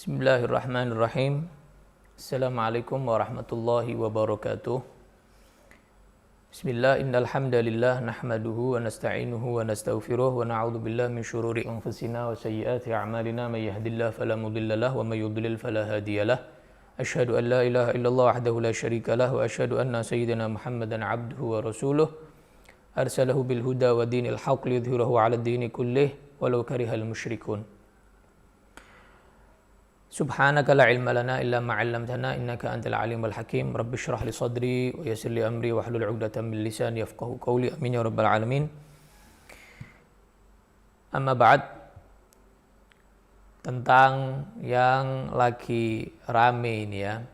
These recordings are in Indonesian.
Bismillahirrahmanirrahim. Assalamualaikum warahmatullahi wabarakatuh. Bismillah, innal hamdalillah nahmaduhu wa nasta'inuhu wa nastaghfiruh wa na'udzu billahi min syururi anfusina wa sayyiati a'malina may yahdihillahu fala mudilla lahu wa may yudlil fala hadiyalah. Asyhadu an la ilaha illallah wahdahu la syarika lah wa asyhadu anna sayyidina Muhammadan 'abduhu wa rasuluh arsalahu bil huda wa dinil haqq liyudhhirahu 'ala ad-dini kullih walau karihal musyrikun. Subhanaka la ilma lana illa ma 'allamtana innaka antal alimul hakim. Rabbi shrah li sadri wa yassir li amri wahlul 'uqdatam min lisani yafqahu qawli. Amin ya rabbal alamin. Amma ba'd, tentang yang lagi rame ini ya.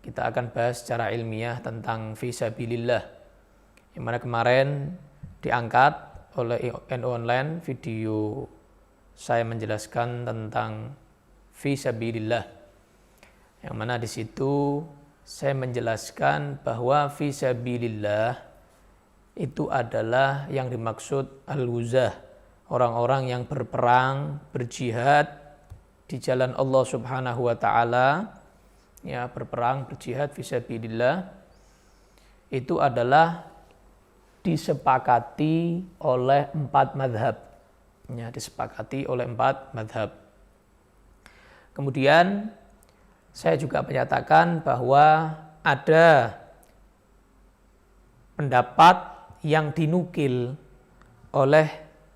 Kita akan bahas secara ilmiah tentang fisabilillah. Yang mana kemarin diangkat oleh NU Online video saya menjelaskan tentang fisabilillah, yang mana di situ saya menjelaskan bahwa fisabilillah itu adalah yang dimaksud al-ghuzah, orang-orang yang berperang, berjihad di jalan Allah Subhanahu wa taala, ya, berperang, berjihad fisabilillah, itu adalah disepakati oleh 4 mazhab. Ya, disepakati oleh 4 mazhab. Kemudian saya juga menyatakan bahwa ada pendapat yang dinukil oleh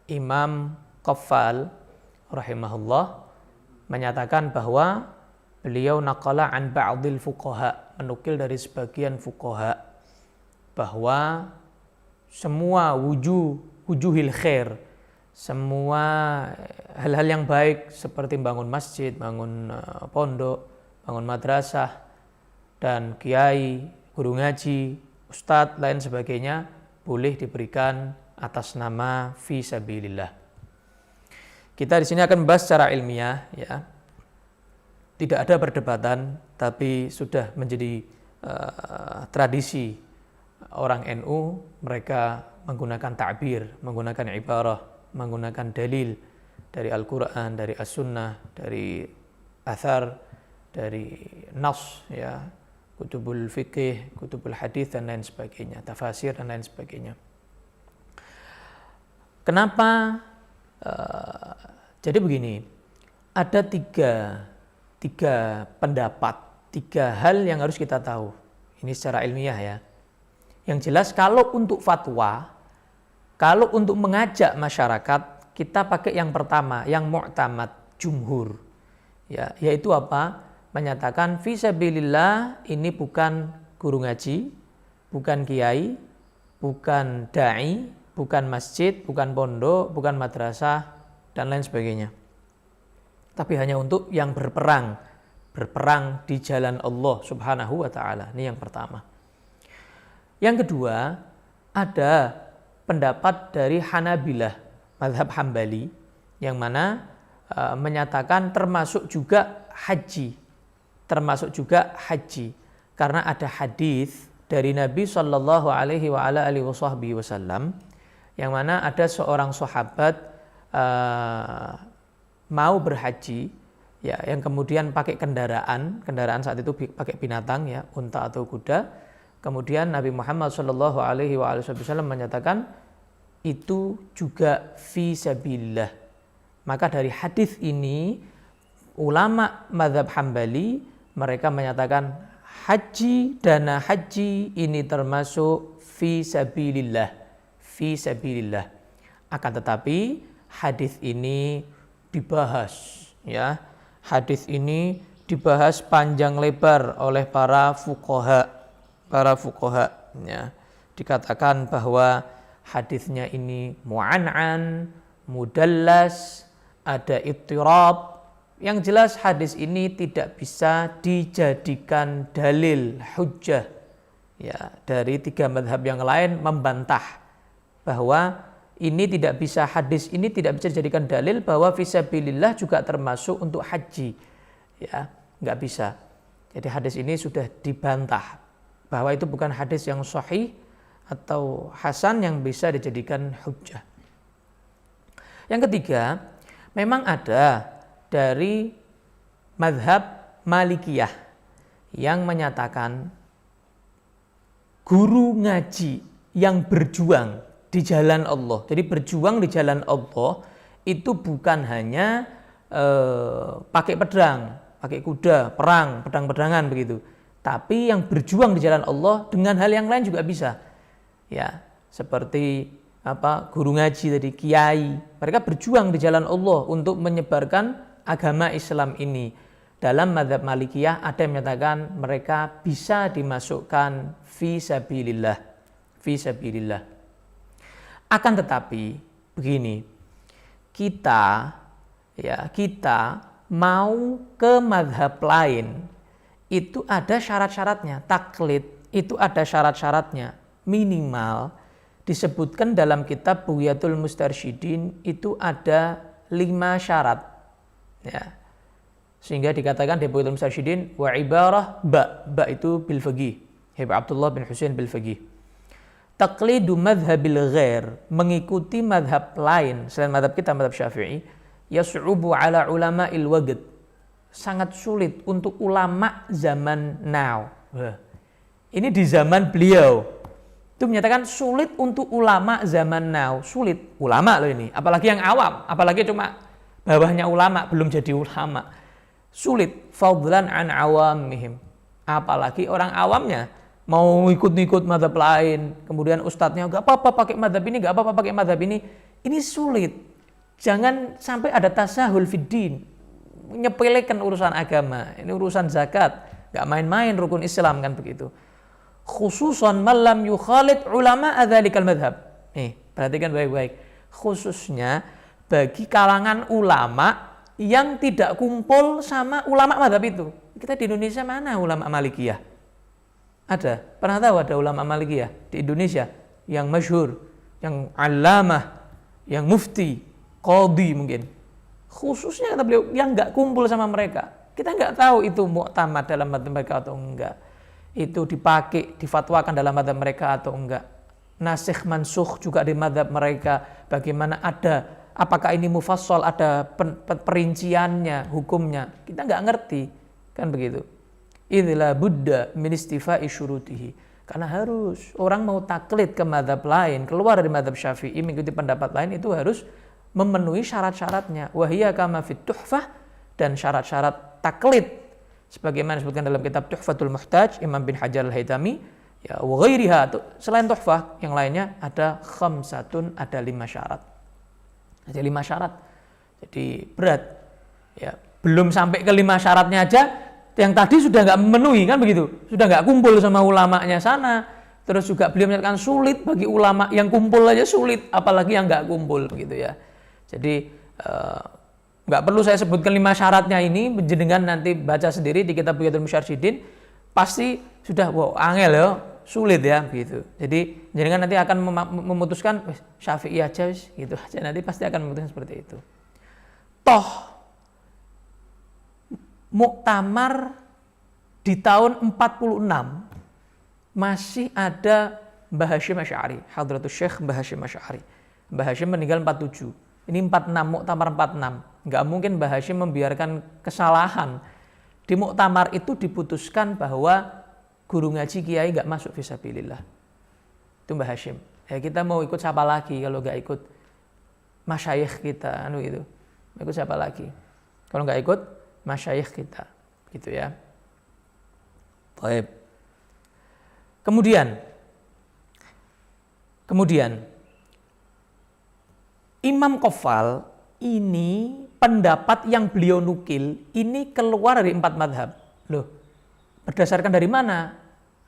Imam Qaffal rahimahullah, menyatakan bahwa beliau naqala an ba'dil fuqaha, menukil dari sebagian fuqaha, bahwa semua wujuhil khair, semua hal-hal yang baik seperti bangun masjid, bangun pondok, bangun madrasah, dan kiai, guru ngaji, ustadz, lain sebagainya boleh diberikan atas nama fisabilillah. Kita di sini akan membahas secara ilmiah, ya. Tidak ada perdebatan, tapi sudah menjadi tradisi orang NU, mereka menggunakan ta'bir, menggunakan ibarah, menggunakan dalil dari Al-Quran, dari As-Sunnah, dari Athar, dari Nas, ya, kutubul fikih, kutubul hadith, dan lain sebagainya, tafasir, dan lain sebagainya. Kenapa? Jadi begini, ada tiga pendapat, 3 hal yang harus kita tahu. Ini secara ilmiah ya. Yang jelas kalau untuk fatwa, kalau untuk mengajak masyarakat, kita pakai yang pertama, yang mu'tamad, jumhur. Ya, yaitu apa? Menyatakan fisabilillah ini bukan guru ngaji, bukan kiai, bukan da'i, bukan masjid, bukan pondok, bukan madrasah, dan lain sebagainya. Tapi hanya untuk yang berperang di jalan Allah Subhanahu wa taala. Ini yang pertama. Yang kedua, ada pendapat dari Hanabilah, mazhab Hambali, yang mana menyatakan termasuk juga haji, karena ada hadis dari Nabi Shallallahu Alaihi Wasallam, yang mana ada seorang sahabat mau berhaji, ya, yang kemudian pakai kendaraan saat itu pakai binatang, ya, unta atau kuda. Kemudian Nabi Muhammad Shallallahu Alaihi Wasallam menyatakan itu juga fisabilillah. Maka dari hadis ini ulama mazhab Hambali mereka menyatakan dana haji ini termasuk fisabilillah. Akan tetapi hadis ini dibahas, ya. Hadis ini dibahas panjang lebar oleh para fuqaha, ya. Dikatakan bahwa hadisnya ini mu'an'an, mudallas, ada ittirab. Yang jelas hadis ini tidak bisa dijadikan dalil hujjah. Ya, dari 3 mazhab yang lain membantah bahwa hadis ini tidak bisa dijadikan dalil bahwa fisabilillah juga termasuk untuk haji. Ya, enggak bisa. Jadi hadis ini sudah dibantah bahwa itu bukan hadis yang sahih atau hasan yang bisa dijadikan hujjah. Yang ketiga, memang ada dari mazhab Malikiyah yang menyatakan guru ngaji yang berjuang di jalan Allah. Jadi berjuang di jalan Allah itu bukan hanya pakai pedang, pakai kuda, perang, pedang-pedangan begitu. Tapi yang berjuang di jalan Allah dengan hal yang lain juga bisa. Ya, seperti guru ngaji tadi, kiai. Mereka berjuang di jalan Allah untuk menyebarkan agama Islam ini. Dalam mazhab Malikiyah ada yang menyatakan mereka bisa dimasukkan fi sabilillah. Fi sabilillah. Akan tetapi begini, kita mau ke mazhab lain itu ada syarat-syaratnya. Taklid itu ada syarat-syaratnya. Minimal disebutkan dalam kitab Bughyatul Mustarsyidin itu ada 5 syarat. Ya. Sehingga dikatakan di Bughyatul Mustarsyidin wa ibarah ba itu bil faqih. Habib Abdullah bin Husain bil faqih. Taqlidu madhabil ghair, mengikuti madhab lain selain madhab kita, madhab Syafi'i, yas'ubu ala ulama'il waqt, sangat sulit untuk ulama zaman now. Ini di zaman beliau itu menyatakan sulit untuk ulama zaman now. Sulit ulama loh ini, apalagi yang awam, apalagi cuma bawahnya ulama belum jadi ulama. Sulit fadlan an awamihim, apalagi orang awamnya mau ikut-ikut mazhab lain, kemudian ustadznya gak apa-apa pakai mazhab ini, gak apa-apa pakai mazhab ini sulit. Jangan sampai ada tasahul fiddin, menyepelekan urusan agama. Ini urusan zakat, gak main-main rukun Islam kan begitu. Khususan malam yukhalid ulama adzalikal madhab. Nih, perhatikan baik-baik. Khususnya bagi kalangan ulama yang tidak kumpul sama ulama madhab itu. Kita di Indonesia mana ulama Malikiyah? Ada, pernah tahu ada ulama Malikiyah di Indonesia yang masyhur, yang alamah, yang mufti, qadhi mungkin. Khususnya kata beliau yang nggak kumpul sama mereka. Kita nggak tahu itu mu'tamad dalam madhab mereka atau enggak. Itu dipakai, difatwakan dalam madhab mereka atau enggak. Nasikh mansukh juga di madhab mereka. Bagaimana ada, apakah ini mufassal, ada perinciannya, hukumnya. Kita nggak ngerti, kan begitu. Idza budda min istifa'i syurutihi. Karena harus orang mau taklid ke mazhab lain, keluar dari mazhab Syafi'i mengikuti pendapat lain itu harus memenuhi syarat-syaratnya. Wa hiya kama fit tuhfah, dan syarat-syarat taklid sebagaimana disebutkan dalam kitab Tuhfatul Muhtaj Imam bin Hajar Al-Haytami, ya wa ghairiha, selain tuhfah yang lainnya ada khamsatun, ada 5 syarat. Ada 5 syarat. Jadi berat. Ya, belum sampai ke 5 syaratnya aja yang tadi sudah nggak memenuhi kan begitu, sudah nggak kumpul sama ulamanya sana. Terus juga beliau menyatakan sulit bagi ulama yang kumpul aja sulit, apalagi yang nggak kumpul begitu ya. Jadi nggak perlu saya sebutkan 5 syaratnya ini, jenengan nanti baca sendiri di kitab Bughyatul Mustarsyidin, pasti sudah wow angel ya, sulit ya gitu. Jadi jenengan nanti akan memutuskan Syafi'i aja gitu aja, nanti pasti akan memutuskan seperti itu. Toh muktamar di tahun 46 masih ada Mbah Hasyim Asy'ari, Hadratus Syekh Mbah Hasyim Asy'ari. Mbah Hasyim meninggal 47. Ini 46, muktamar 46. Enggak mungkin Mbah Hasyim membiarkan kesalahan. Di muktamar itu diputuskan bahwa guru ngaji kiai enggak masuk fisabilillah. Itu Mbah Hasyim. Ya kita mau ikut siapa lagi kalau enggak ikut masyayikh kita gitu. Mau ikut siapa lagi? Kalau enggak ikut masyayikh kita, gitu ya. Baik. Kemudian Imam Qaffal ini pendapat yang beliau nukil ini keluar dari 4 madhab. Loh, berdasarkan dari mana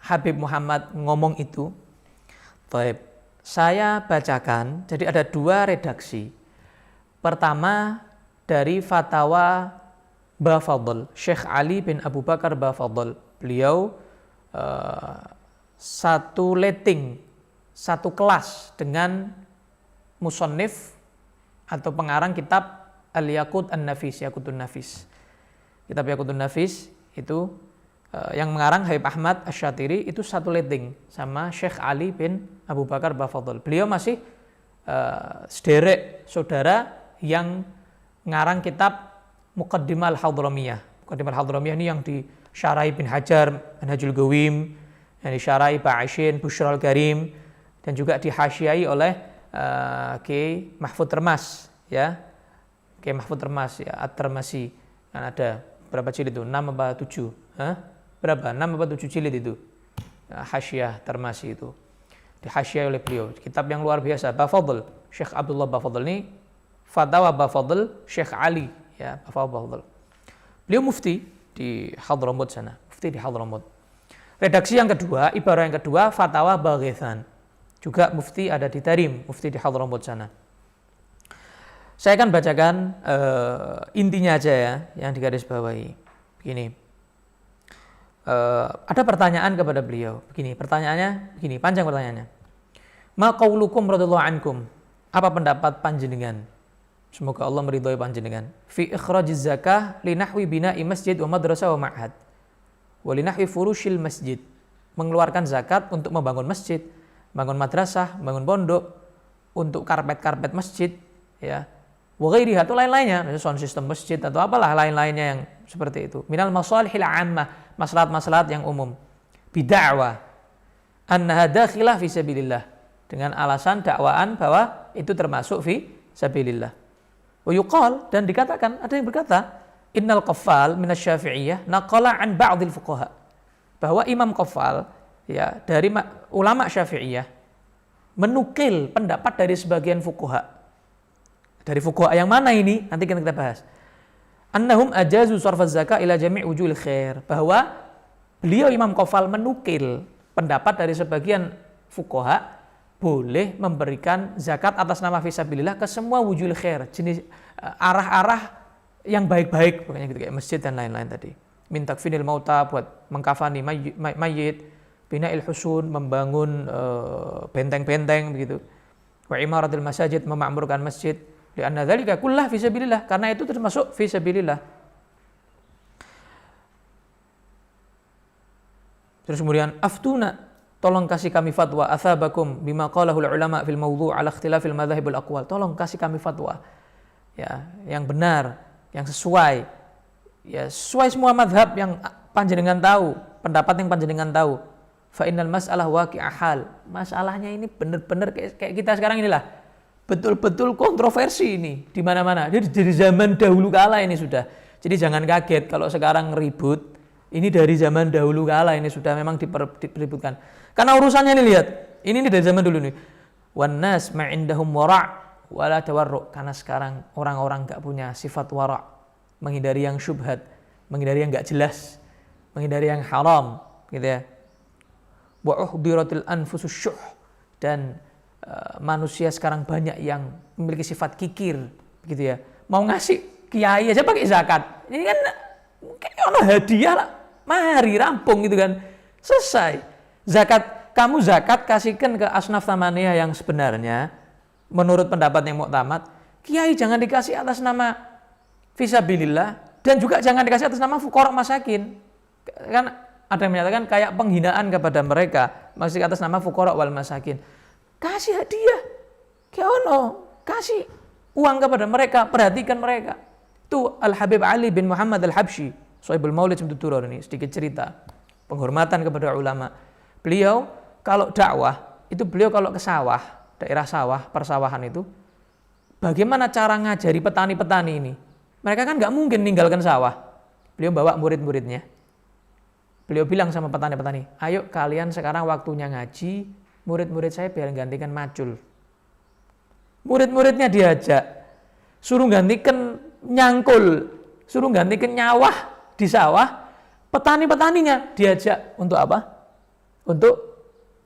Habib Muhammad ngomong itu? Baik, saya bacakan. Jadi ada 2 redaksi. Pertama dari fatwa Bafadl, Syekh Ali bin Abu Bakar Bafadl. Beliau satu kelas dengan musannif atau pengarang kitab Al-Yaqut An-Nafis, Yaqutun Nafis. Kitab Yaqutun Nafis itu yang mengarang Habib Ahmad Asy-Syatiri itu satu letting sama Syekh Ali bin Abu Bakar Bafadl. Beliau masih sederek saudara yang ngarang kitab Muqaddimah Al-Hadramiyah. Muqaddimah Al-Hadramiyah ini yang disyarahi Ibn Hajar, Manhajul Qawim, yang disyarahi Pak Aisyin, Bushra Al-Karim, dan juga dihasyiai oleh Kiai Mahfud Termas, ya. Kiai Mahfud Termas, ya, At-Termasi. Kan ada berapa jilid itu? 6 apa 7? Berapa? 6 apa 7 jilid itu? Hasyiah Termasi itu. Dihasyiai oleh beliau. Kitab yang luar biasa. Bafadl, Syekh Abdullah Bafadl ini Fatawa Bafadl Syekh Ali, ya, Bafadl. Beliau mufti di Hadramut sana, mufti di Hadramut. Redaksi yang kedua, ibarah yang kedua, Fatawa Baghithan. Juga mufti ada di Tarim, mufti di Hadramut sana. Saya akan bacakan intinya aja ya, yang digarisbawahi. Begini. Ada pertanyaan kepada beliau. Begini, pertanyaannya, begini, panjang pertanyaannya. Ma qaulukum radhiyallahu ankum? Apa pendapat panjenengan? Semoga Allah meridhai panjenengan. Fi ikhrajiz zakah li nahwi bina'i masjid wa madrasah wa ma'had. Wa li nahwi furushil masjid. Mengeluarkan zakat untuk membangun masjid, bangun madrasah, bangun pondok, untuk karpet-karpet masjid, ya. Wa ghairiha, atau lain-lainnya, misalnya sound system masjid atau apalah lain-lainnya yang seperti itu. Minal masalihil 'ammah, maslahat-maslahat yang umum. Bid'a'wa annaha dakhilah fi sabilillah, dengan alasan dakwaan bahwa itu termasuk fi sabilillah. Wa yuqal, dan dikatakan, ada yang berkata, innal qaffal minasy-Syafi'iyah naqala an ba'dil fuqaha, bahwa Imam Qaffal, ya, dari ulama Syafi'iyah menukil pendapat dari sebagian fuqaha. Dari fuqaha yang mana ini? Nanti kita bahas. Annahum ajazu sarfaz zakah ila jami' wujuhil khair, bahwa beliau Imam Qaffal menukil pendapat dari sebagian fuqaha boleh memberikan zakat atas nama fisabilillah ke semua wujuhil khair, jenis arah-arah yang baik-baik, pokoknya gitu, kayak masjid dan lain-lain tadi. Min takfinil mauta, buat mengkafani mayit, bina'il husun, membangun benteng-benteng begitu. Wa imaratil masajid, memakmurkan masjid. Li'anna dzalika kullah fi sabilillah, karena itu termasuk fi sabilillah. Terus kemudian aftuna, tolong kasih kami fatwa, athabakum bima qalahul ulama fil mawdhu' ala ikhtilafil madzhabul aqwal. Tolong kasih kami fatwa, ya, yang benar, yang sesuai, ya, sesuai semua madhab yang panjenengan tahu, pendapat yang panjenengan tahu. Fa innal mas'alah waqi'ah hal. Masalahnya ini benar-benar kayak kita sekarang inilah. Betul-betul kontroversi ini di mana-mana. Jadi dari zaman dahulu kala ini sudah. Jadi jangan kaget kalau sekarang ribut. Ini dari zaman dahulu kala ini sudah memang dipeributkan. Karena urusannya nih, lihat. Ini dari zaman dulu nih. Wan nas ma'indahum wara' wala tawarru'. Karena sekarang orang-orang enggak punya sifat wara', menghindari yang syubhat, menghindari yang enggak jelas, menghindari yang haram, gitu ya. Wa uhdiratil anfusus syuh, dan manusia sekarang banyak yang memiliki sifat kikir, gitu ya. Mau ngasih kiai aja pakai zakat. Ini kan mungkin ono hadiah lah. Mari rampung gitu kan. Selesai. Zakat, kamu zakat kasihkan ke asnaf thamaniyah yang sebenarnya menurut pendapat yang muktamad. Kiai jangan dikasih atas nama fisabilillah, dan juga jangan dikasih atas nama fuqara masakin. Kan ada yang menyatakan kayak penghinaan kepada mereka, masih atas nama fuqara wal masakin. Kasih hadiah, kasih uang kepada mereka, perhatikan mereka. Itu Al-Habib Ali bin Muhammad Al-Habsyi, Shahibul Maulid Syamsuddin ini, sedikit cerita penghormatan kepada ulama. Beliau kalau dakwah, itu beliau kalau ke sawah, daerah sawah, persawahan itu, bagaimana cara ngajari petani-petani ini? Mereka kan nggak mungkin ninggalkan sawah. Beliau bawa murid-muridnya. Beliau bilang sama petani-petani, ayo kalian sekarang waktunya ngaji, murid-murid saya biar gantikan macul. Murid-muridnya diajak, suruh gantikan nyangkul, suruh gantikan nyawah di sawah. Petani-petaninya diajak untuk apa? Untuk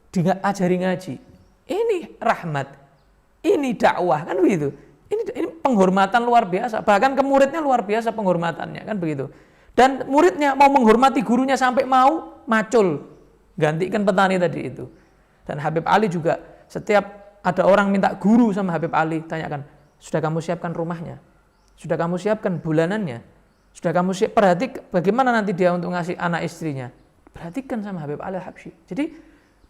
diajari ngaji. Ini rahmat, ini dakwah, kan begitu. Ini penghormatan luar biasa, bahkan ke muridnya luar biasa penghormatannya, kan begitu. Dan muridnya mau menghormati gurunya sampai mau macul, gantikan petani tadi itu. Dan Habib Ali juga, setiap ada orang minta guru sama Habib Ali, tanyakan, sudah kamu siapkan rumahnya? Sudah kamu siapkan bulanannya? Sudah kamu perhatikan bagaimana nanti dia untuk ngasih anak istrinya? Perhatikan sama Habib Ali Al-Habsyi. Jadi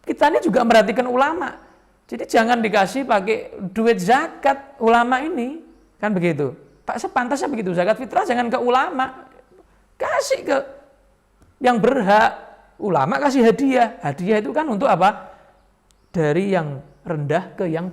kita ini juga merhatikan ulama. Jadi jangan dikasih pakai duit zakat ulama ini, kan begitu. Pak, sepantasnya begitu. Zakat fitrah jangan ke ulama, kasih ke yang berhak. Ulama kasih hadiah. Hadiah itu kan untuk apa? Dari yang rendah ke yang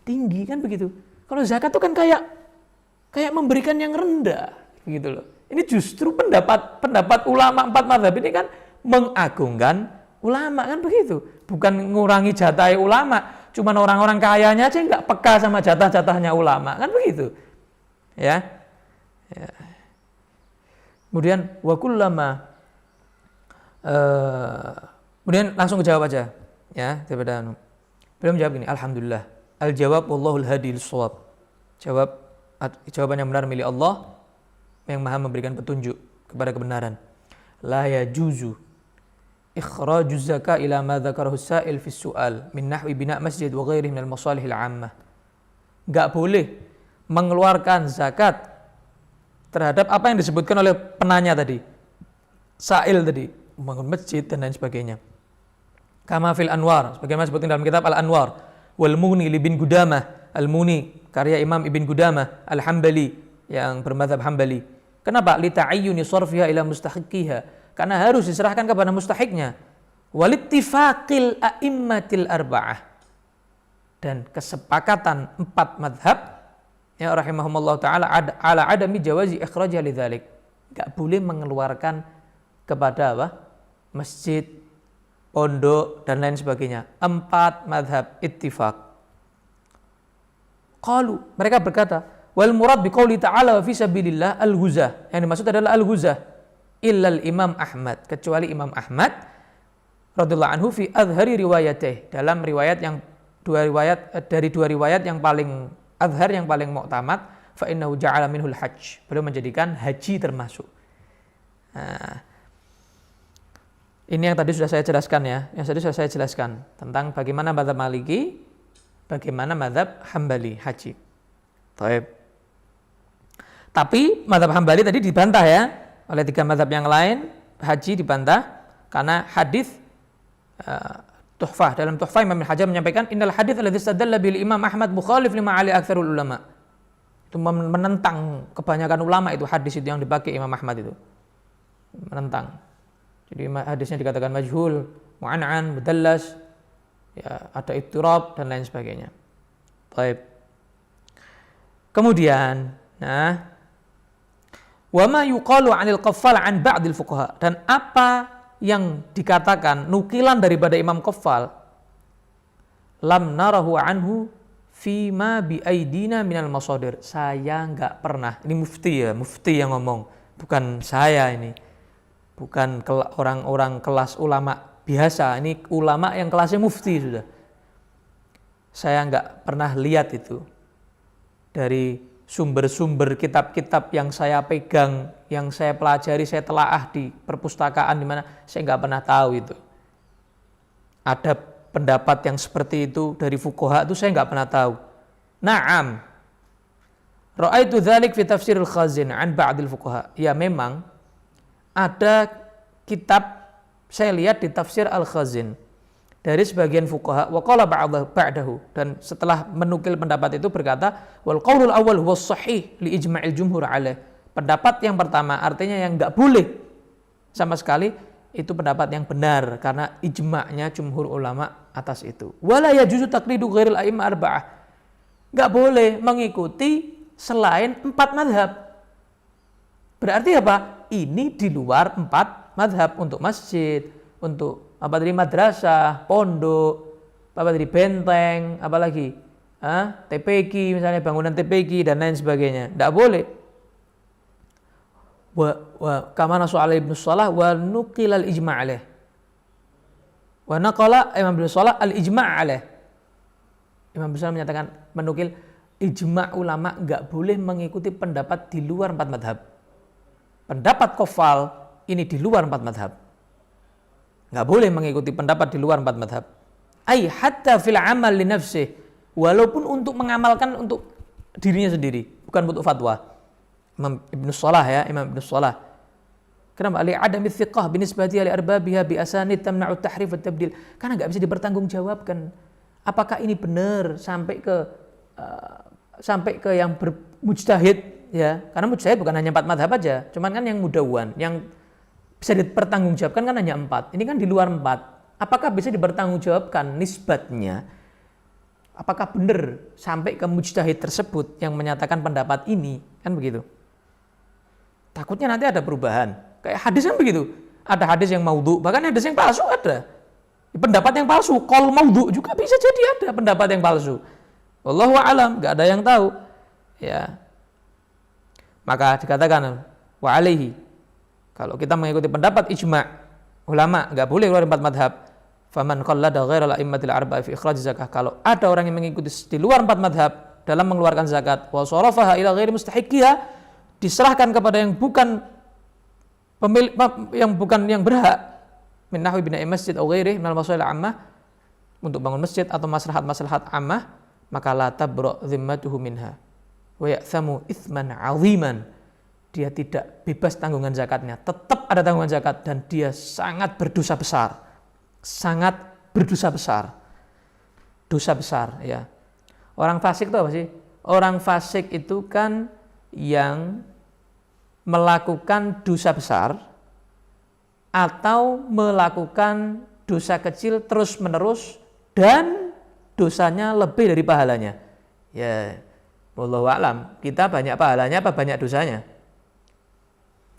tinggi kan begitu. Kalau zakat itu kan kayak memberikan yang rendah gitu loh. Ini justru pendapat ulama 4 mazhab ini kan mengagungkan ulama kan begitu. Bukan ngurangi jatah ulama. Cuman orang-orang kayanya aja nggak peka sama jatah-jatahnya ulama kan begitu. Ya. Kemudian wa kullama kemudian langsung jawab aja ya daripada beliau menjawab gini, alhamdulillah al jawab wallahul hadi lis-shawab. Jawaban yang benar milik Allah yang maha memberikan petunjuk kepada kebenaran. La yajuzu ikhraju zakah ila ma dzakarahu as-sa'il fi as-su'al min nahwi bina' masjid wa ghairihi min al-masalih al-'ammah. Enggak boleh mengeluarkan zakat terhadap apa yang disebutkan oleh penanya tadi. Sa'il tadi, membangun masjid dan lain sebagainya. Kama fil Anwar, sebagaimana disebutkan dalam kitab Al-Anwar, wal Mughni li Ibn Qudamah, Al-Mughni karya Imam Ibn Qudamah Al-Hambali yang bermadzhab Hambali. Kenapa? Li ta'ayyuni sarfiha ila mustahiqiha. Karena harus diserahkan kepada mustahiknya. Wal ittifaqil a'immatil arba'ah. Dan kesepakatan 4 mazhab ya rahimahumullah taala ala adami jawazi ikhrajha lidzalik. Enggak boleh mengeluarkan kepada apa? Masjid, pondok dan lain sebagainya. 4 mazhab ittifaq. Qalu, mereka berkata, wal murad biqauli ta'ala wa fi sabilillah al-ghuzah. Yang dimaksud adalah al-ghuzah. Illal Imam Ahmad, kecuali Imam Ahmad radhiyallahu anhu fi azhari riwayatih, dalam riwayat yang dua riwayat yang paling azhar, yang paling mu'tamad, fa innahu ja'ala minhul hajj. Beliau menjadikan haji termasuk. Nah, ini yang tadi sudah saya jelaskan ya, tentang bagaimana mazhab Maliki, bagaimana mazhab Hambali haji. Baik. Tapi mazhab Hambali tadi dibantah ya oleh 3 mazhab yang lain, haji dibantah karena hadis Tuhfah, dalam Tuhfah Imam Ibnu Hajar menyampaikan innal hadits alladzi istadalla bil Imam Ahmad mukhalif lima ali aktsarul ulama. Itu menentang kebanyakan ulama itu hadis itu yang dipakai Imam Ahmad itu. Menentang. Jadi hadisnya dikatakan majhul, mu'an'an, mudallas, ya ada ittirab dan lain sebagainya. Baik. Kemudian, wa ma yuqalu 'anil qaffal 'an ba'dil fuqaha, dan apa yang dikatakan nukilan daripada Imam Qaffal, lam narahu anhu fi ma bi aidina minal masadir. Saya enggak pernah, ini mufti yang ngomong, bukan saya ini. Bukan orang-orang kelas ulama biasa, ini ulama yang kelasnya mufti sudah. Saya enggak pernah lihat itu dari sumber-sumber kitab-kitab yang saya pegang, yang saya pelajari, saya telaah di perpustakaan di mana, saya nggak pernah tahu itu. Ada pendapat yang seperti itu dari fuqaha itu saya nggak pernah tahu. Naam. Ra'aitu dzalik fi tafsiril Khazin an ba'dil fuqaha. Ya memang ada kitab saya lihat di tafsir Al-Khazin dari sebagian fuqaha, wa qala ba'dahu, dan setelah menukil pendapat itu berkata, wal qaulul awwal huwa sahih li ijma'il jumhur alaih. Pendapat yang pertama artinya yang enggak boleh sama sekali, itu pendapat yang benar karena ijma'nya jumhur ulama atas itu. Wala yajuzu taqlidu ghairil a'immah arba'ah. Enggak boleh mengikuti selain 4 mazhab. Berarti apa? Ini di luar 4 mazhab, untuk masjid, untuk madrasah, pondok, benteng, apalagi TPQ, misalnya bangunan TPQ dan lain sebagainya. Tidak boleh. Wa kama nasu'ala Ibnu Shalah wa nuqila al-ijma' alaih. Wa naqala Imam Ibnu Shalah al-ijma' alaih. Imam Ibnu Shalah menyatakan, menukil ijma' ulama enggak boleh mengikuti pendapat di luar 4 mazhab. Pendapat Qaffal ini di luar 4 mazhab. Enggak boleh mengikuti pendapat di luar 4 mazhab. Ai hatta fil amal li nafsih, walaupun untuk mengamalkan untuk dirinya sendiri, bukan untuk fatwa. Imam Ibnu Shalah ya, Imam Ibnu Shalah. Kenapa? Li adami thiqah binisbati li arbabiha bi asanid tamna'u tahrif wa tabdil. Karena enggak bisa dipertanggungjawabkan. Apakah ini benar sampai ke yang bermujtahid ya, karena mujtahid bukan hanya 4 madhab aja, cuman kan yang mudawwan, yang bisa dipertanggungjawabkan kan hanya 4. Ini kan di luar 4. Apakah bisa dipertanggungjawabkan nisbatnya? Apakah benar sampai ke mujtahid tersebut yang menyatakan pendapat ini? Kan begitu. Takutnya nanti ada perubahan. Kayak hadis kan begitu. Ada hadis yang maudhu, bahkan hadis yang palsu ada. Pendapat yang palsu, qaul maudhu juga bisa jadi ada pendapat yang palsu. Wallahu a'lam, enggak ada yang tahu. Ya. Maka dikatakan wa alaihi. Kalau kita mengikuti pendapat ijma' ulama, enggak boleh keluar 4 madhab. Faman qallada ghairal a'immatil arba'a fi ikhraj zakah. Kalau ada orang yang mengikuti di luar 4 madhab dalam mengeluarkan zakat, wa sarafaha ila ghairi mustahiqiha, diserahkan kepada yang bukan pemilik, yang berhak, min nahwi bina'i masjid atau ghairi minal masalih ammah, untuk bangun masjid atau maslahat ammah, maka la tabra dhimmatuhu minha wa ya'thamu itsman 'aziman. Dia tidak bebas tanggungan zakatnya, tetap ada tanggungan zakat, dan dia sangat berdosa besar. Sangat berdosa besar. Dosa besar, ya. Orang fasik itu apa sih? Orang fasik itu kan yang melakukan dosa besar atau melakukan dosa kecil terus-menerus dan dosanya lebih dari pahalanya. Ya, wallahu a'lam. Kita banyak pahalanya apa banyak dosanya?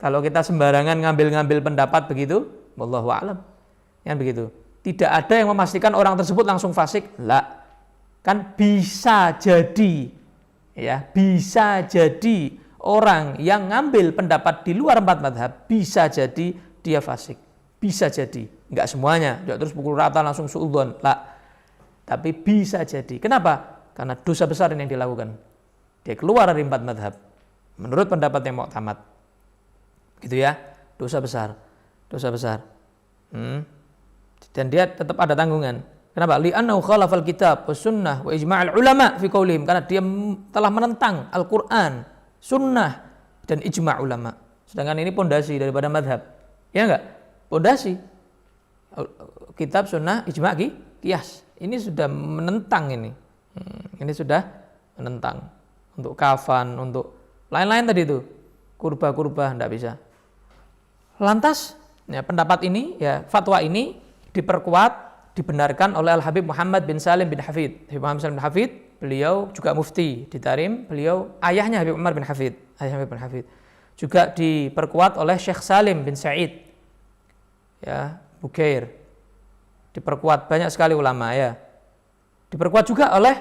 Kalau kita sembarangan ngambil pendapat begitu, wallahu a'lam. Kan begitu. Tidak ada yang memastikan orang tersebut langsung fasik. Lah. Kan bisa jadi, ya, bisa jadi orang yang ngambil pendapat di luar 4 madhab, bisa jadi dia fasik. Bisa jadi. Enggak semuanya. Enggak terus pukul rata langsung suudzon. Lah. Tapi bisa jadi. Kenapa? Karena dosa besar ini yang dilakukan. Dia keluar dari 4 madhab. Menurut pendapat yang mu'tamad. Gitu ya. Dosa besar. Dosa besar. Dan dia tetap ada tanggungan. Kenapa? Li'annahu khalafal kitab wa sunnah wa ijma'al ulama fi qaulihim. Karena dia telah menentang Al-Quran, sunnah, dan ijma' ulama. Sedangkan ini pondasi daripada madhab. Ya enggak? Pondasi. Kitab, sunnah, ijma', qiyas. Ini sudah menentang ini. Ini sudah menentang. Untuk kafan, untuk lain-lain tadi itu. Kurba-kurba, enggak bisa. Lantas, ya, pendapat ini, ya, fatwa ini diperkuat, dibenarkan oleh Al-Habib Muhammad bin Salim bin Hafid. Habib Muhammad Salim bin Hafid, beliau juga mufti di Tarim, beliau ayahnya Habib Umar bin Hafid, ayahnya Habib bin Hafid. Juga diperkuat oleh Syekh Salim bin Sa'id, ya, Bukair. Diperkuat banyak sekali ulama, ya. Diperkuat juga oleh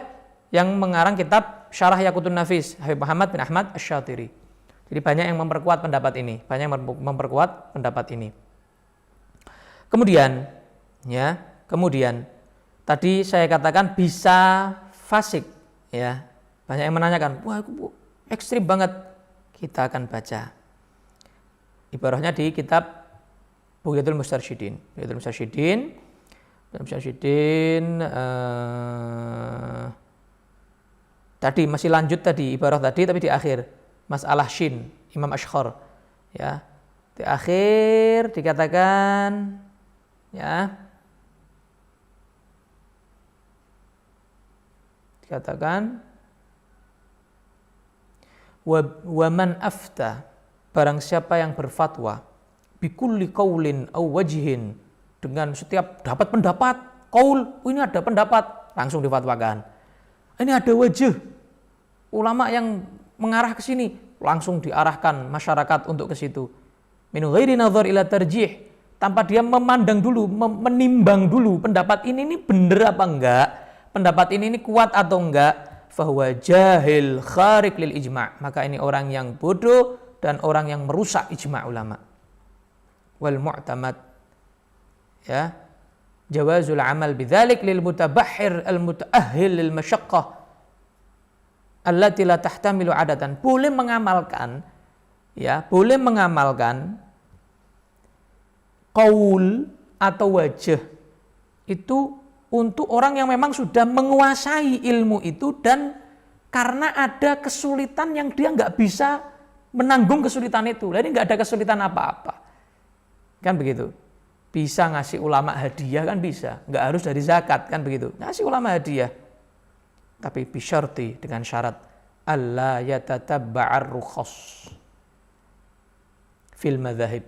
yang mengarang kitab Syarah Yaqutun Nafis, Habib Muhammad bin Ahmad Asy-Syatiri. Jadi banyak yang memperkuat pendapat ini, banyak yang memperkuat pendapat ini. Kemudian, ya, tadi saya katakan bisa fasik, ya. Banyak yang menanyakan, wah, aku ekstrim banget. Kita akan baca ibarahnya di kitab Bughyatul Mustarsyidin. Tadi masih lanjut tadi ibarah tadi, tapi di akhir masalah shin Imam Ashkhar, ya. Di akhir dikatakan, ya, dikatakan wa man afta, barang siapa yang berfatwa bikulli qaulin aw wajhin, dengan setiap dapat pendapat, qaul, ini ada pendapat, langsung difatwakan. Ini ada wajh ulama yang mengarah ke sini, langsung diarahkan masyarakat untuk ke situ. Min ghairi nazar ila tarjih, tanpa dia memandang dulu, menimbang dulu pendapat ini benar apa enggak, pendapat ini kuat atau enggak. Fahuwa jahil kharik lil ijma', maka ini orang yang bodoh dan orang yang merusak ijma' ulama. Wal mu'tamad, ya, jawazul amal bidzalik lil mutabahhir al mutaahhil lil masyaqqah allati la tahtamilu adatan. Boleh mengamalkan, ya, boleh mengamalkan qaul atau wajh itu untuk orang yang memang sudah menguasai ilmu itu, dan karena ada kesulitan yang dia nggak bisa menanggung kesulitan itu. Jadi nggak ada kesulitan apa-apa. Kan begitu. Bisa ngasih ulama hadiah kan bisa. Nggak harus dari zakat kan begitu. Ngasih ulama hadiah. Tapi bisyarti, dengan syarat alla yatatabba'ar rukhas fil madzahib.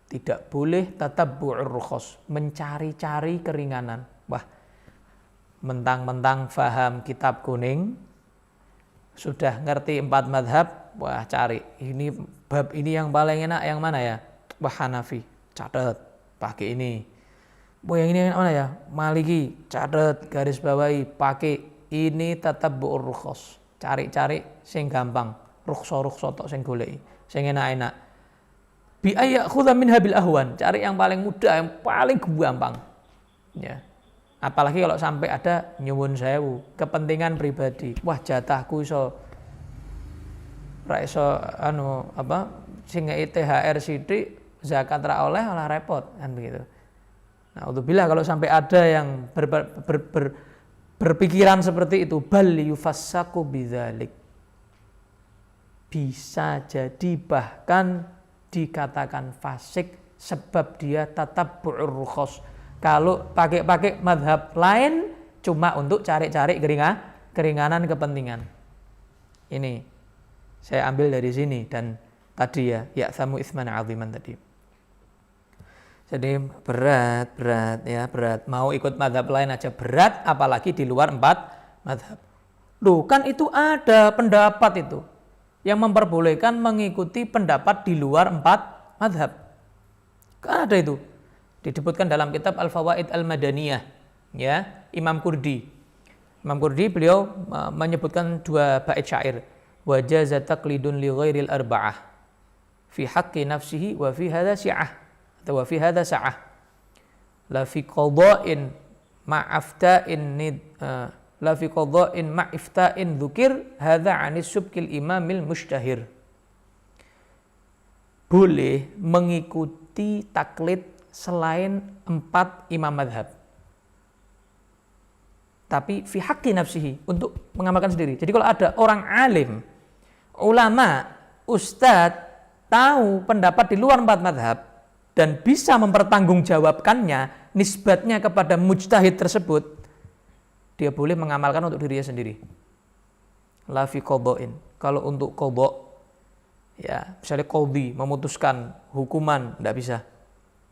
Tidak boleh tatabbu'ur rukhas, mencari-cari keringanan. Wah, mentang-mentang faham kitab kuning, sudah ngerti 4 madhab, wah cari ini bab ini yang paling enak yang mana ya? Wah Hanafi, catat pakai ini. Wah yang ini yang mana ya? Maliki, catat garis bawahi, pakai ini tatabbu'ur rukhas. Cari-cari sing gampang, rukhsa tok sing goleki, sing enak-enak. Bi ayakhudha minha bil ahwan, cari yang paling mudah, yang paling gampang. Ya. Apalagi kalau sampai ada nyuwun sewu, kepentingan pribadi. Wah, jatahku iso ra iso sing ngeki THR sithik, zakat ra oleh malah repot kan begitu. Nah, udzubillah kalau sampai ada yang berpikiran seperti itu, bal yufassaku bidzalik. Bisa jadi bahkan dikatakan fasik sebab dia tatabbu'ur rukhas. Kalau pakai madhab lain cuma untuk cari-cari keringanan kepentingan. Ini saya ambil dari sini dan tadi ya samu isman aziman tadi. Jadi berat ya, berat. Mau ikut madhab lain aja berat, apalagi di luar 4 madhab. Loh kan itu ada pendapat itu yang memperbolehkan mengikuti pendapat di luar 4 madhab. Kan ada itu. Disebutkan dalam kitab Al-Fawaid Al-Madaniyah, ya, Imam Qurdi. Imam Qurdi beliau menyebutkan 2 bait syair. Wa jaza taqlidun li ghairil arba'ah fi haqqi nafsihi wa fi hadza si'ah atau wa fi hadza sa'ah. La fi qada'in ma'afta'in la fi qada'in ma'ifta'in dzukir hadza 'anis subkil imamil mushtahir. Boleh mengikuti taklid selain 4 imam madhab, tapi fi haqqi nafsihi, untuk mengamalkan sendiri. Jadi kalau ada orang alim, ulama, ustadz tahu pendapat di luar 4 madhab dan bisa mempertanggungjawabkannya nisbatnya kepada mujtahid tersebut, dia boleh mengamalkan untuk dirinya sendiri. La fi qada'in. Kalau untuk qadha, ya misalnya qadhi memutuskan hukuman, tidak bisa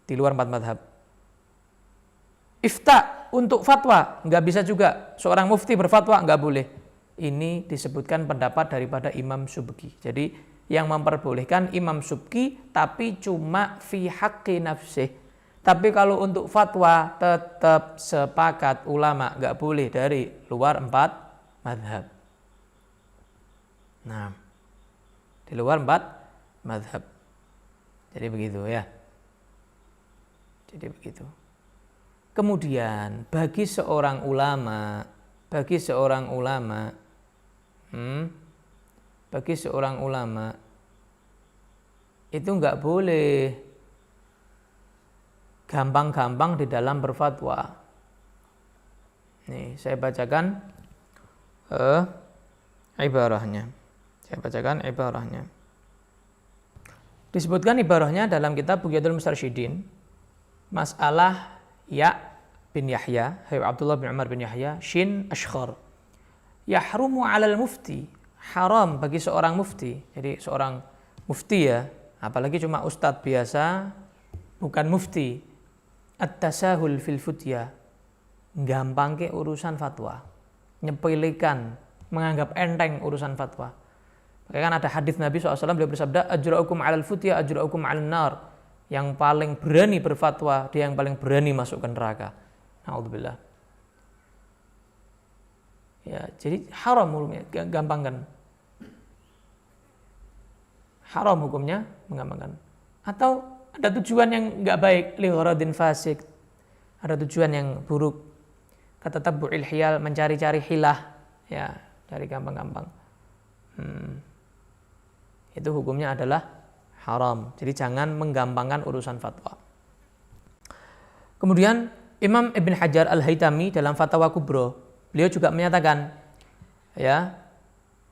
di luar 4 madhab. Ifta untuk fatwa nggak bisa juga, seorang mufti berfatwa nggak boleh. Ini disebutkan pendapat daripada Imam Subki. Jadi yang memperbolehkan Imam Subki, tapi cuma fi haqqi nafsih. Tapi kalau untuk fatwa tetap sepakat ulama nggak boleh dari luar 4 madhab. Nah, di luar 4 madhab. Jadi begitu ya. Jadi begitu. Kemudian bagi seorang ulama itu nggak boleh gampang-gampang di dalam berfatwa. Nih, saya bacakan ibarahnya. Disebutkan ibarahnya dalam kitab Bughyatul Mustarsyidin. Masalah Ya bin Yahya, Abdullah bin Umar bin Yahya, Shin Ashkhar. Yahrumu 'alal mufti, haram bagi seorang mufti. Jadi seorang mufti ya, apalagi cuma ustadz biasa, bukan mufti. At-tasahul fil futya, gampang ke urusan fatwa, nyepelekan, menganggap enteng urusan fatwa. Kan ada hadis Nabi SAW, beliau bersabda, ajra'ukum 'alal futya, ajra'ukum 'alan nar. Yang paling berani berfatwa, dia yang paling berani masuk ke neraka. Na'udzubillah. Ya, jadi haram hukumnya, gampangkan. Haram hukumnya, menggampangkan. Atau ada tujuan yang enggak baik, li gharadin fasik. Ada tujuan yang buruk. Kata tatabbu'il hiyal, mencari-cari hilah, ya, cari gampang-gampang. Itu hukumnya adalah haram. Jadi jangan menggampangkan urusan fatwa. Kemudian Imam Ibn Hajar Al-Haytami dalam Fatwa Kubro, beliau juga menyatakan, ya,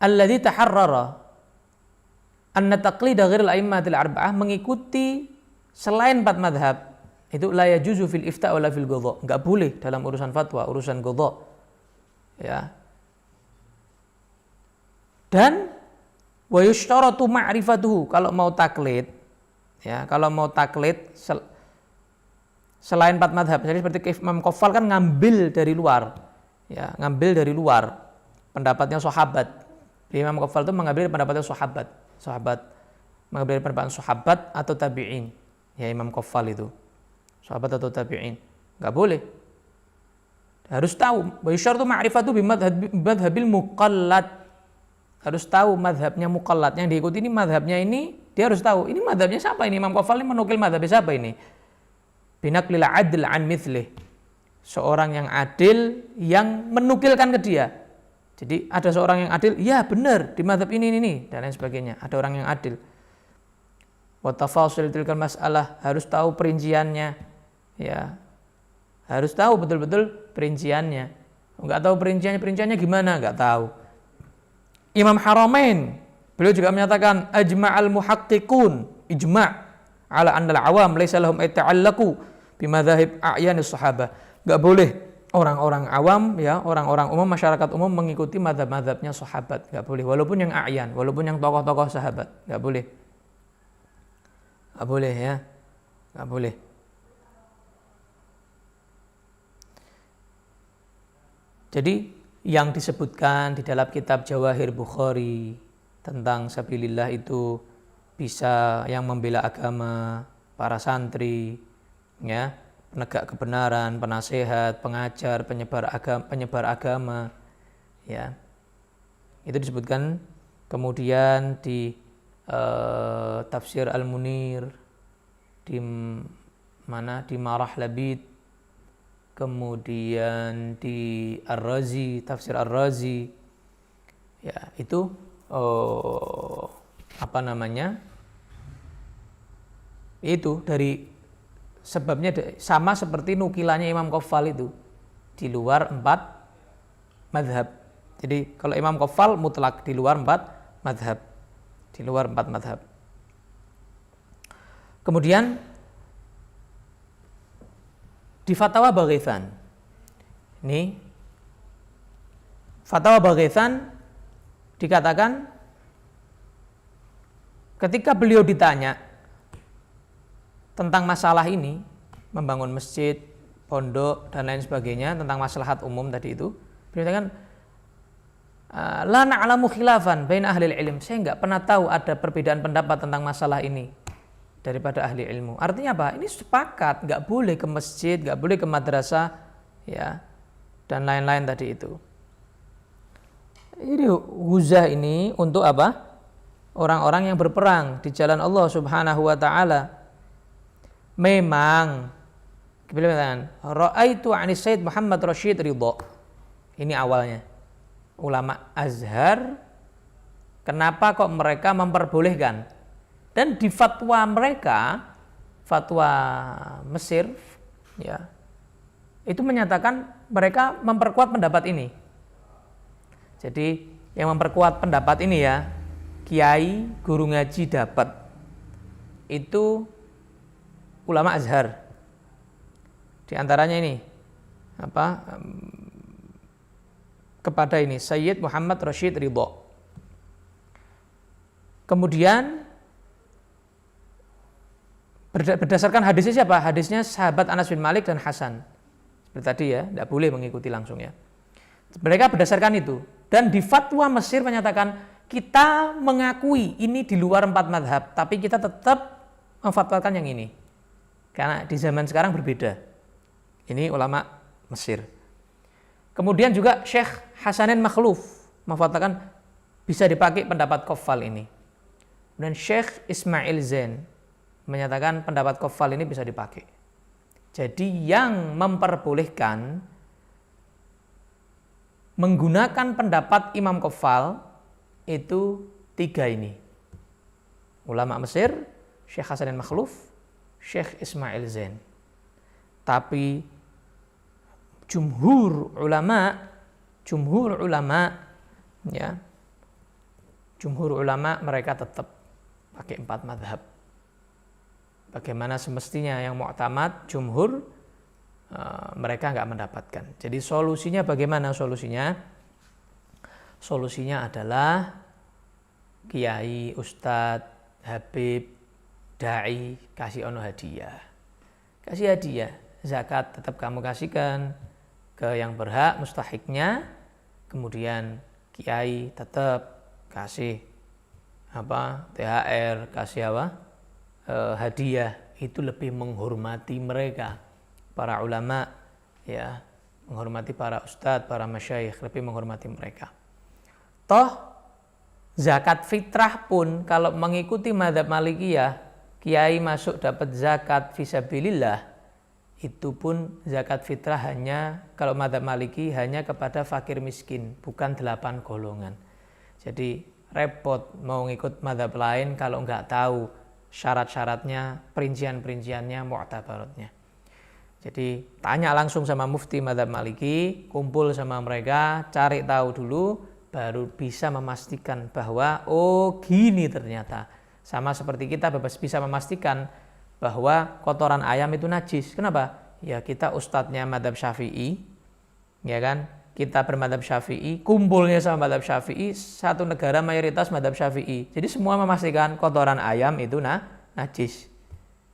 alladzi taharrara anna taqlida ghairil a'immatil arba'ah, mengikuti selain 4 madhab, itu la yajuzu fil ifta' wala fil qadha, enggak boleh dalam urusan fatwa, urusan qadha. Ya. Dan wa yushtaratu ma'rifatuhu, kalau mau taklid ya, selain 4 madhab, jadi seperti Imam Qaffal kan ngambil dari luar ya, pendapatnya sahabat. Imam Qaffal itu mengambil pendapatnya sahabat mengambil pendapat sahabat atau tabi'in ya. Imam Qaffal itu sahabat atau tabi'in, nggak boleh, harus tahu. Wa yushtaratu ma'rifatuhu bimadhabil muqallad, harus tahu madhabnya muqallad yang diikuti. Ini madhabnya ini dia harus tahu, ini madhabnya siapa ini, Imam Qaffal ini menukil madhabnya siapa ini. Binaklil adl an mithlih, seorang yang adil yang menukilkan ke dia. Jadi ada seorang yang adil, ya benar di madhab ini dan lain sebagainya, ada orang yang adil. Wa tafasil tilkal mas'alah, harus tahu perinciannya ya, harus tahu betul-betul perinciannya. Enggak tahu perinciannya gimana, enggak tahu. Imam Haramain beliau juga menyatakan ajma'al muhaqqiqun ijma' ala anna al-awam laysa lahum ta'allaqu bi madzhab a'yanis sahabah. Enggak boleh orang-orang awam ya, orang-orang umum, masyarakat umum mengikuti mazhab-mazhabnya sahabat, enggak boleh, walaupun yang a'yan, walaupun yang tokoh-tokoh sahabat, enggak boleh. Enggak boleh ya. Enggak boleh. Jadi yang disebutkan di dalam kitab Jawahir Bukhari tentang sabilillah itu bisa yang membela agama, para santri, ya, penegak kebenaran, penasehat, pengajar, penyebar agama, ya. Itu disebutkan kemudian di Tafsir Al-Munir, di mana, di Marah Labid, kemudian di Ar-Razi, Tafsir Ar-Razi, ya itu itu dari sebabnya sama seperti nukilannya Imam Qaffal itu di luar 4 madhab. Jadi kalau Imam Qaffal mutlak di luar 4 madhab, di luar 4 madhab. Kemudian di Fatwa Baghithan, ini Fatwa Baghithan dikatakan ketika beliau ditanya tentang masalah ini, membangun masjid, pondok dan lain sebagainya, tentang maslahat umum tadi itu, beliau katakan la na'lamu khilafan baina ahli ilm, saya enggak pernah tahu ada perbedaan pendapat tentang masalah ini daripada ahli ilmu. Artinya apa? Ini sepakat, nggak boleh ke masjid, nggak boleh ke madrasah, ya, dan lain-lain tadi itu. Jadi huzah ini untuk apa? Orang-orang yang berperang di jalan Allah Subhanahu wa taala. Memang ra'aitu 'ani Sayyid Muhammad Rashid Ridha. Ini awalnya. Ulama Azhar, kenapa kok mereka memperbolehkan? Dan di fatwa mereka, fatwa Mesir, ya, itu menyatakan mereka memperkuat pendapat ini. Jadi yang memperkuat pendapat ini ya, kiai, guru ngaji dapat, itu ulama Azhar. Di antaranya ini kepada ini Sayyid Muhammad Rashid Ridha. Kemudian berdasarkan hadisnya siapa? Hadisnya sahabat Anas bin Malik dan Hasan. Seperti tadi ya, tidak boleh mengikuti langsung ya. Mereka berdasarkan itu. Dan di fatwa Mesir menyatakan kita mengakui ini di luar 4 madhab, tapi kita tetap memfatwakan yang ini. Karena di zaman sekarang berbeda. Ini ulama Mesir. Kemudian juga Syekh Hasanin Makhluf memfatwakan bisa dipakai pendapat Qaffal ini. Dan Syekh Ismail Zain menyatakan pendapat Qaffal ini bisa dipakai. Jadi yang memperbolehkan menggunakan pendapat Imam Qaffal itu 3 ini. Ulama Mesir, Syekh Hasanin Makhluf, Syekh Ismail Zain. Tapi jumhur ulama ya, jumhur ulama mereka tetap pakai 4 madhab. Bagaimana semestinya yang mu'tamad, jumhur mereka nggak mendapatkan. Jadi solusinya bagaimana solusinya? Solusinya adalah kiai, ustadz, habib, dai, kasih ono hadiah. Kasih hadiah, zakat tetap kamu kasihkan ke yang berhak, mustahiknya. Kemudian kiai tetap kasih THR, kasih hadiah. Itu lebih menghormati mereka, para ulama, ya, menghormati para ustadz, para masyayikh, lebih menghormati mereka. Toh zakat fitrah pun kalau mengikuti mazhab Malikiyah, kiai masuk dapat zakat fisabilillah, itu pun zakat fitrah hanya, kalau mazhab Maliki, hanya kepada fakir miskin, bukan 8 golongan. Jadi repot mau ngikut mazhab lain kalau nggak tahu syarat-syaratnya, perincian-perinciannya, mu'tabaratnya. Jadi tanya langsung sama mufti mazhab Maliki, kumpul sama mereka, cari tahu dulu, baru bisa memastikan bahwa oh gini ternyata. Sama seperti kita bisa memastikan bahwa kotoran ayam itu najis. Kenapa? Ya kita ustadznya mazhab Syafi'i, ya kan? Kita bermadzhab Syafi'i, kumpulnya sama mazhab Syafi'i, satu negara mayoritas mazhab Syafi'i. Jadi semua memastikan kotoran ayam itu najis.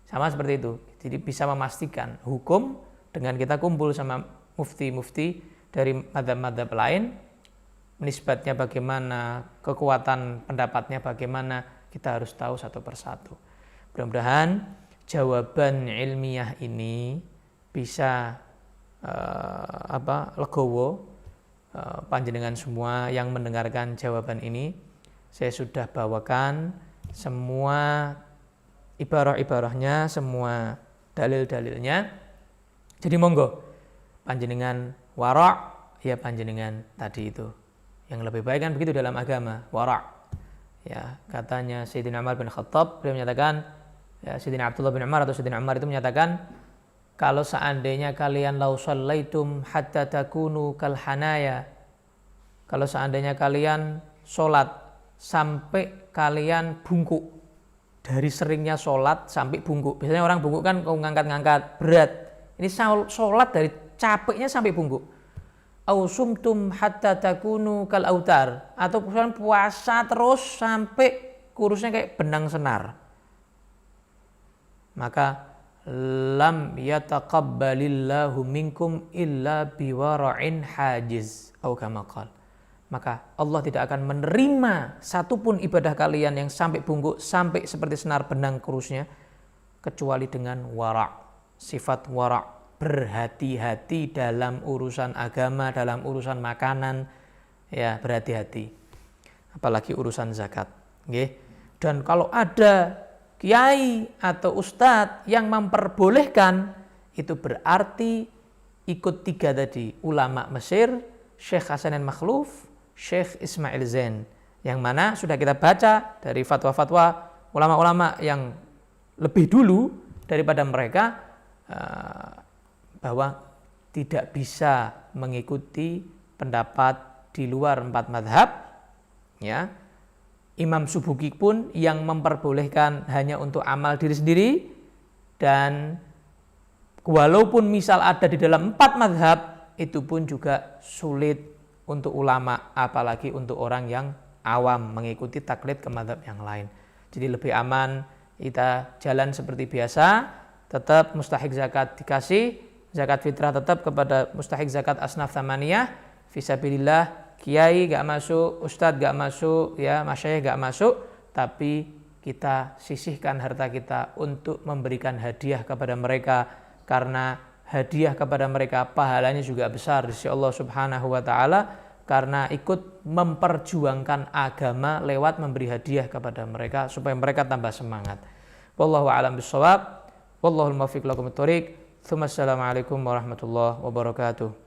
Sama seperti itu. Jadi bisa memastikan hukum dengan kita kumpul sama mufti-mufti dari mazhab-mazhab lain, nisbatnya bagaimana, kekuatan pendapatnya bagaimana, kita harus tahu satu persatu. Mudah-mudahan jawaban ilmiah ini bisa legowo panjenengan semua yang mendengarkan jawaban ini. Saya sudah bawakan semua ibarah-ibarahnya, semua dalil-dalilnya. Jadi monggo panjenengan wara', ya panjenengan tadi itu. Yang lebih baik kan begitu dalam agama, wara'. Ya, katanya Sayyidina Umar bin Khattab, beliau menyatakan, ya, Sayyidina Abdullah bin Umar atau Sayyidina Umar itu menyatakan, kalau seandainya kalian lau shallaitum hatta takunu kal hanaya, kalau seandainya kalian sholat sampai kalian bungkuk, dari seringnya sholat sampai bungkuk. Biasanya orang bungkuk kan ngangkat-ngangkat berat. Ini sholat dari capeknya sampai bungkuk. Au sumtum hatta takunu kal autar, atau puasa terus sampai kurusnya kayak benang senar. Maka lam yataqabbalillahu minkum illa biwara'in hajiz atau kama qala. Maka Allah tidak akan menerima satupun ibadah kalian yang sampai bungkuk, sampai seperti senar benang kurusnya, kecuali dengan wara', sifat wara', berhati-hati dalam urusan agama, dalam urusan makanan, ya berhati-hati. Apalagi urusan zakat. Okay? Dan kalau ada kiai atau ustadz yang memperbolehkan, itu berarti ikut 3 tadi, ulama Mesir, Syekh Hasanin Makhluf, Syekh Ismail Zain, yang mana sudah kita baca dari fatwa-fatwa ulama-ulama yang lebih dulu daripada mereka, bahwa tidak bisa mengikuti pendapat di luar 4 mazhab, ya. Imam Subuki pun yang memperbolehkan hanya untuk amal diri sendiri, dan walaupun misal ada di dalam 4 mazhab, itu pun juga sulit untuk ulama, apalagi untuk orang yang awam mengikuti taklid ke mazhab yang lain. Jadi lebih aman kita jalan seperti biasa, tetap mustahik zakat dikasih, zakat fitrah tetap kepada mustahik zakat asnaf thamaniyah, fisabilillah. Kiai gak masuk, ustadz gak masuk, ya masyayikh gak masuk, tapi kita sisihkan harta kita untuk memberikan hadiah kepada mereka, karena hadiah kepada mereka pahalanya juga besar di sisi Allah Subhanahu wa taala, karena ikut memperjuangkan agama lewat memberi hadiah kepada mereka supaya mereka tambah semangat. Wallahu a'lam bishawab. Wallahul muwaffiq lakum thoriq. Assalamualaikum warahmatullahi wabarakatuh.